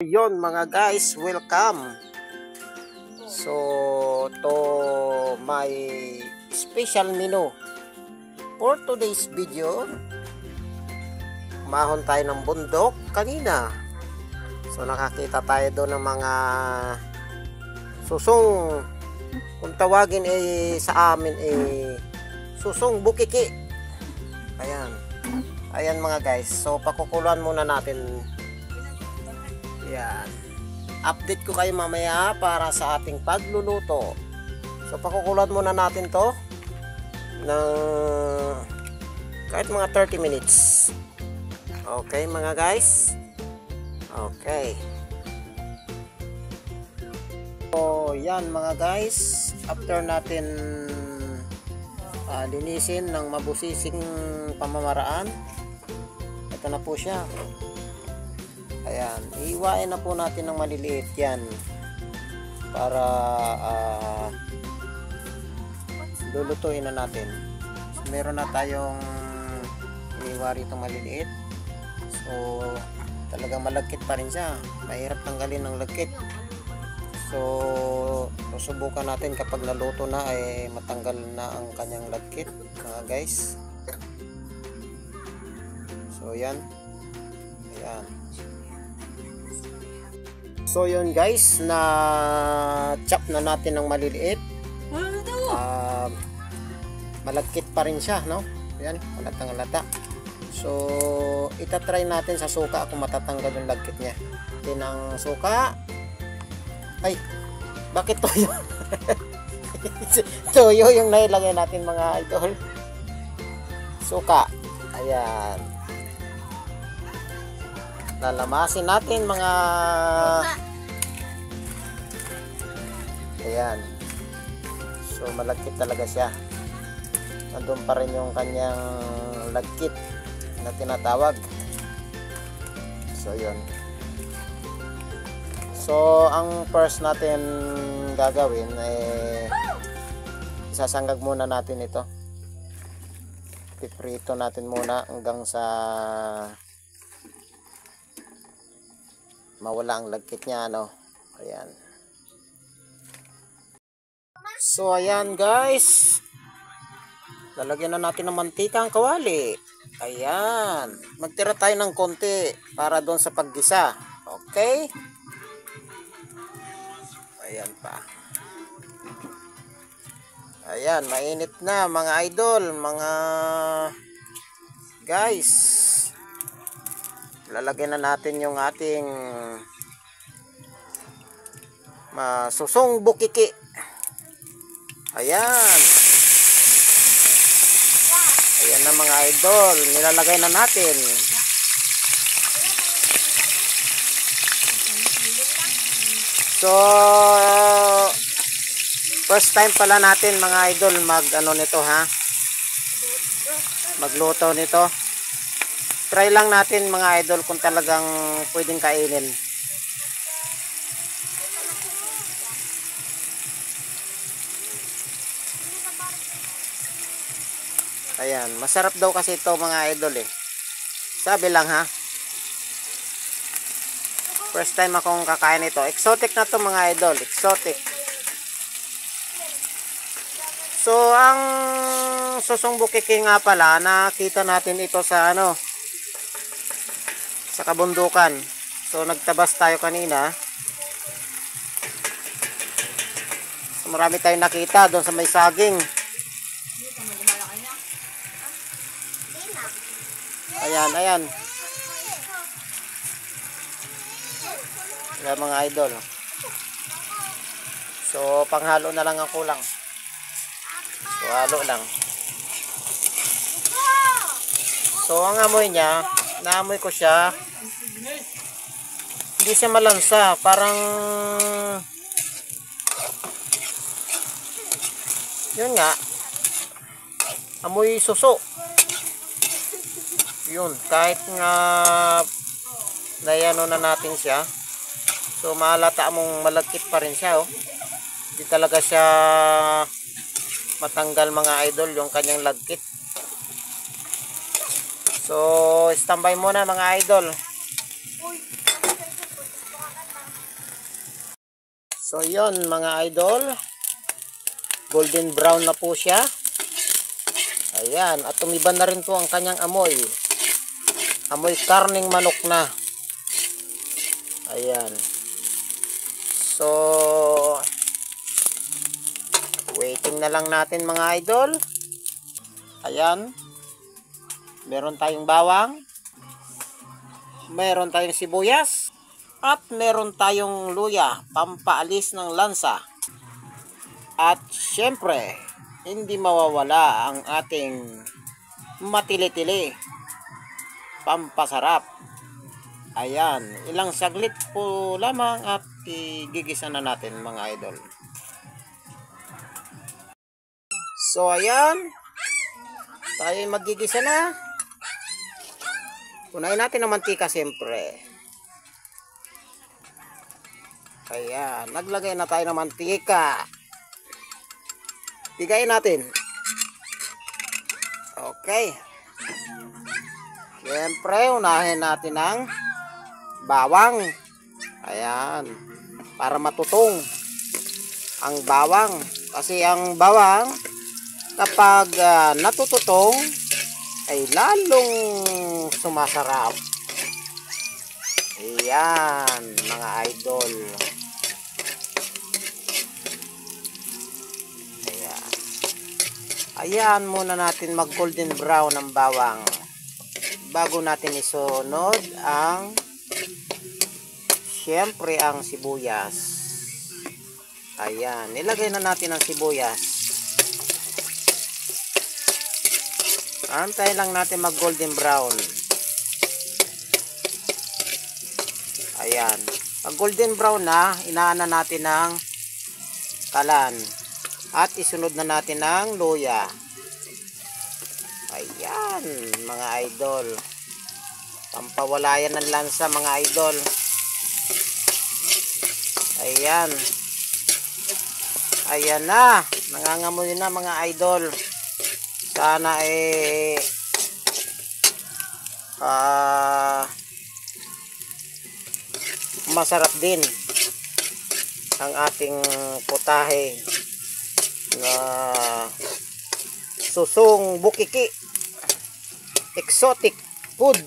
Yon mga guys, welcome. So to my special menu for today's video. Mahon tayo ng bundok kanina. So nakakita tayo doon ng mga susong, kung tawagin sa amin susong bukiki. Ayan mga guys. So pakukuluan muna natin. Yan. Update ko kayo mamaya para sa ating pagluluto. So pakukuluan muna natin to ng kahit mga 30 minutes. Okay mga guys. Okay. So yan mga guys, after natin linisin ng mabusising pamamaraan, ito na po siya. Ayan, iiwain na po natin ng maliliit yan para lulutuin na natin. So, meron na tayong iniwa rito maliliit. So talagang malagkit pa rin siya, mahirap tanggalin ng lagkit. So susubukan natin kapag naluto na ay matanggal na ang kanyang lagkit mga guys. So yan. Ayan. So yun guys, na chop na natin ng maliliit. Malagkit pa rin siya, no? Ayan, halatang halata. So itatry natin sa suka kung matatanggal yung lagkit niya. Din ang suka. Ay, bakit toyo? Toyo yung nailagay natin mga idol. Suka. Ayan. Lalamasin natin mga ayan. So malagkit talaga siya. Nandun pa rin yung kanyang lagkit na tinatawag. So yun. So ang first natin gagawin ay isasanggag muna natin ito. Piprito natin muna hanggang sa mawala ang lagkit niya, ano. Ayan. So ayan guys, lalagyan na natin ng mantika ang kawali. Ayan, magtira tayo ng konti para doon sa paggisa. Okay, ayan pa. Ayan, mainit na mga idol, mga guys. Lalagyan na natin yung ating susong bukiki. Ayan. Ayan na mga idol, nilalagay na natin. So first time pala natin mga idol nito ha, magluto nito. Try lang natin mga idol kung talagang pwedeng kainin. Ayan, masarap daw kasi ito mga idol eh. Sabi lang ha. First time akong kakain ito. Exotic na to mga idol, exotic. So ang susong bukiki nga pala, nakita natin ito sa sa kabundukan. So nagtabas tayo kanina. So marami tayong nakita doon sa may saging. Ayan, ayan. Ayan mga idol. So panghalo na lang ang kulang. So halo lang. So ang amoy niya, naamoy ko siya. Hindi siya malansa, parang yun nga, amoy suso. Yun, kahit nga nayano na natin siya, so mahalata mong malagkit pa rin siya, oh. Hindi talaga siya matanggal mga idol yung kanyang lagkit. So standby muna mga idol. So yon mga idol, golden brown na po siya. Ayan, at tumiba na rin po ang kanyang amoy. Amoy karning manok na. Ayan. So, waiting na lang natin mga idol. Ayan. Meron tayong bawang. Meron tayong sibuyas. At meron tayong luya, pampaalis ng lansa. At syempre, hindi mawawala ang ating matili-tili, pampasarap. Ayan, ilang saglit po lamang at igigisa na natin mga idol. So ayan, tayo magigisa na. Punayin natin ang mantika siyempre. Ayan, naglagay na tayo ng mantika. Bigayin natin. Okay. Siyempre, unahin natin ang bawang. Ayan. Para matutong ang bawang. Kasi ang bawang, kapag natututong, ay lalong sumasarap. Ayan, mga idol. Ayan muna natin mag golden brown ang bawang bago natin isunod ang syempre ang sibuyas. Ayan, nilagay na natin ang sibuyas. Antayin lang natin mag golden brown. Ayan, pag golden brown na, inaanan natin ng kalan. At isunod na natin ang luya. Ayan, mga idol. Pampawalayan ng lansa, mga idol. Ayan. Ayan na. Nangangamoy na, mga idol. Sana masarap din ang ating putahe na susong bukiki, exotic food.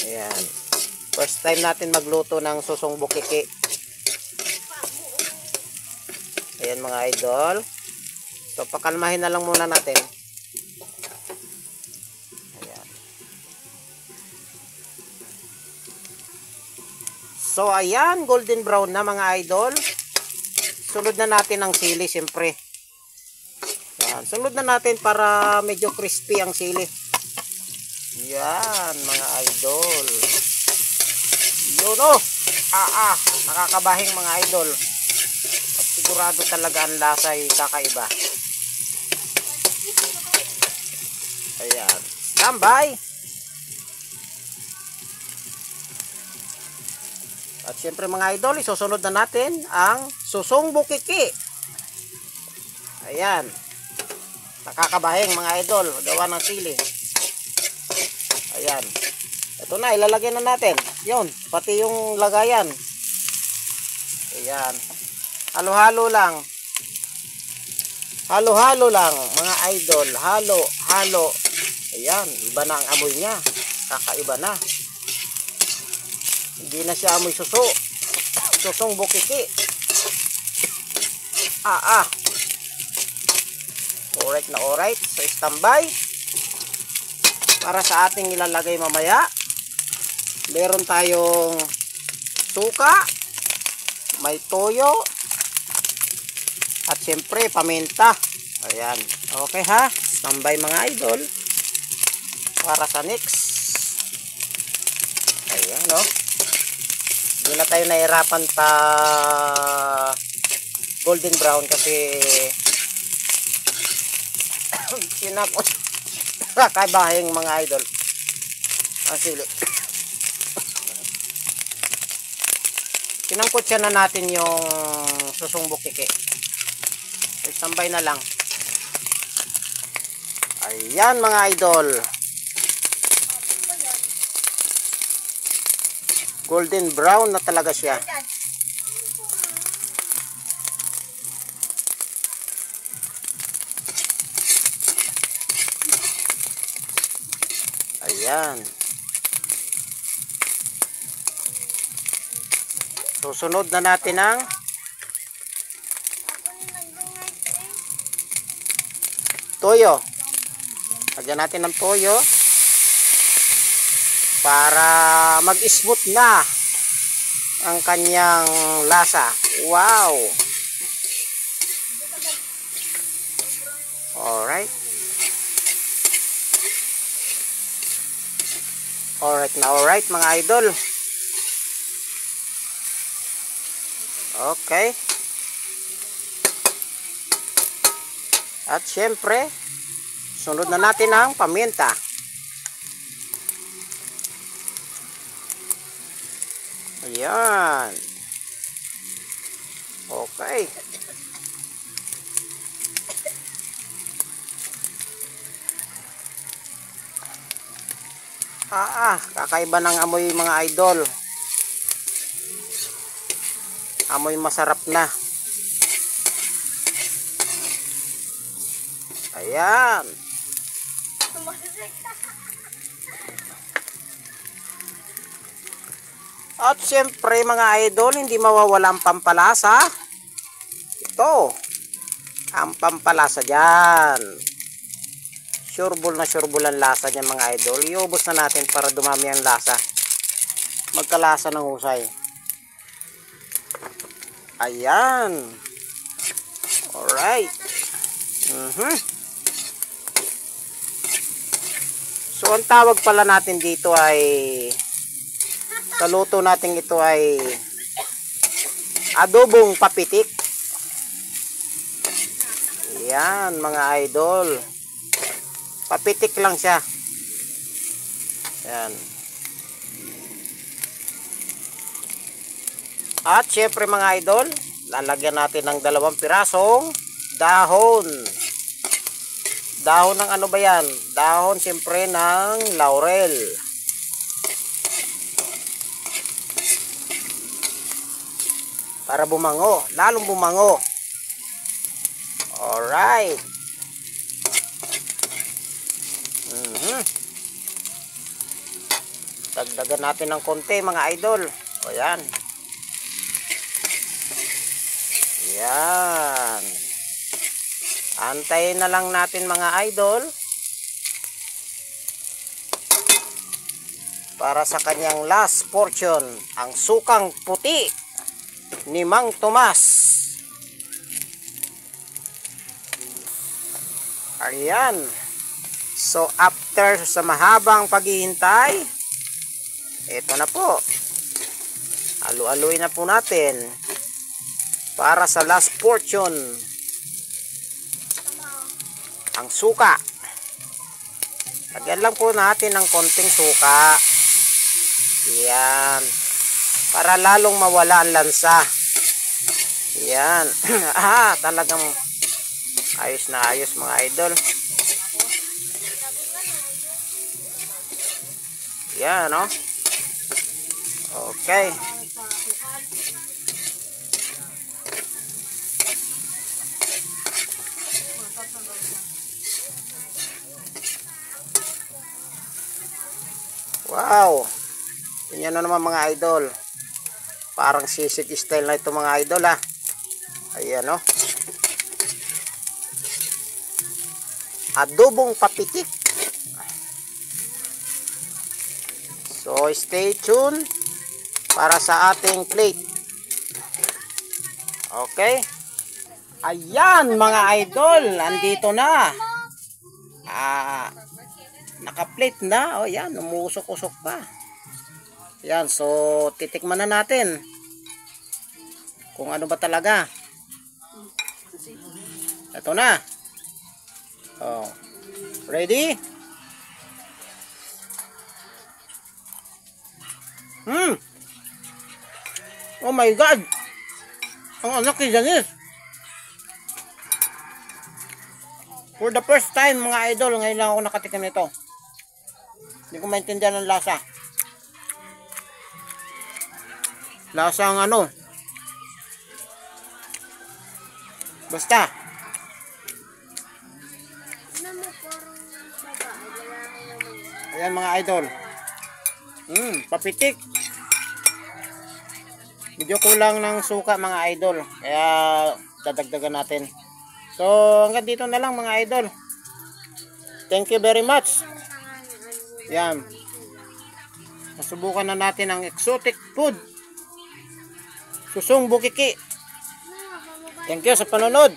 Ayan, first time natin magluto ng susong bukiki. Ayan mga idol, so pakalmahin na lang muna natin. Ayan. So ayan, golden brown na mga idol. Sunod na natin ang sili siyempre. Yan, sunod na natin para medyo crispy ang sili. Yan mga idol. Yun oh. Nakakabahing mga idol. At sigurado talaga ang lasa ay kakaiba. Ayan. Tambay. At syempre mga idol, isusunod na natin ang susong bukiki. Ayan. Nakakabahing mga idol, gawa ng sili. Ayan. Ito na, ilalagay na natin. Yun, pati yung lagayan. Ayan. Halo-halo lang. Halo-halo lang mga idol. Halo-halo. Ayan, iba na ang amoy niya. Kakaiba na. Hindi na siya amoy suso. Susong bukiki. Alright na alright. So standby. Para sa ating ilalagay mamaya, meron tayong suka, may toyo, at syempre paminta. Ayan. Okay ha? Standby mga idol. Para sa next. Ayan o. Hindi na tayo nahirapan pa golden brown kasi sinakot kakabahing mga idol ang sili. Sinangkot siya na natin yung susong bukiki. Standby na lang. Ayan mga idol. Golden brown na talaga siya. Ayan. Susunod na natin ang toyo. Lagyan natin ng toyo para mag-smooth na ang kanyang lasa. Wow! Alright. Alright na alright mga idol. Okay. At syempre, sunod na natin ang paminta. Ayan. Okay. Kakaiba ng amoy mga idol. Amoy masarap na. Ayan. At syempre mga idol, hindi mawawala ang pampalasa. Ito, ang pampalasa dyan. Sureball na sureball ang lasa dyan mga idol. Iubos na natin para dumami ang lasa. Magkalasa ng husay. Ayan. Alright. So ang tawag pala natin dito ay, sa luto natin ito ay adobong papitik. Ayan mga idol. Papitik lang siya. Ayan. At syempre mga idol, lalagyan natin ng 2 pirasong dahon. Dahon ng ano ba yan? Dahon syempre ng laurel. Para bumango, lalong bumango. Alright. Dagdagan natin ng konti mga idol. O yan. Yan. Antayin na lang natin mga idol para sa kanyang last portion, ang sukang puti ni Mang Tomas. Ayan. So after sa mahabang paghihintay, ito na po. Alu-aluin na po natin para sa last portion, ang suka. Lagyan lang po natin ng konting suka. Yan. Para lalong mawala ang lansa. Yan. Talagang ayos na ayos mga idol. Yan, no? Okay. Wow. Tingnan na naman mga idol. Parang sisig style na ito mga idol ha. Ayan o. Adobong papitik. So stay tuned para sa ating plate. Okay. Ayan mga idol. Andito na. Naka-plate na. O yan. Umusok-usok pa. Yan. So titikman na natin kung ano ba talaga. Ito na. Oh. Ready? Oh my God! Ang anak ni Janice. For the first time mga idol, ngayon lang ako nakatikim nito. Hindi ko maintindihan ang lasa. Lasang ano. Basta. Ayan mga idol. Papitik. Medyo kulang ng suka mga idol. Kaya dadagdagan natin. So hanggang dito na lang mga idol. Thank you very much. Yan. Masubukan na natin ang exotic food. Susung bukiki. Thank you sa panonood.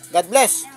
God bless.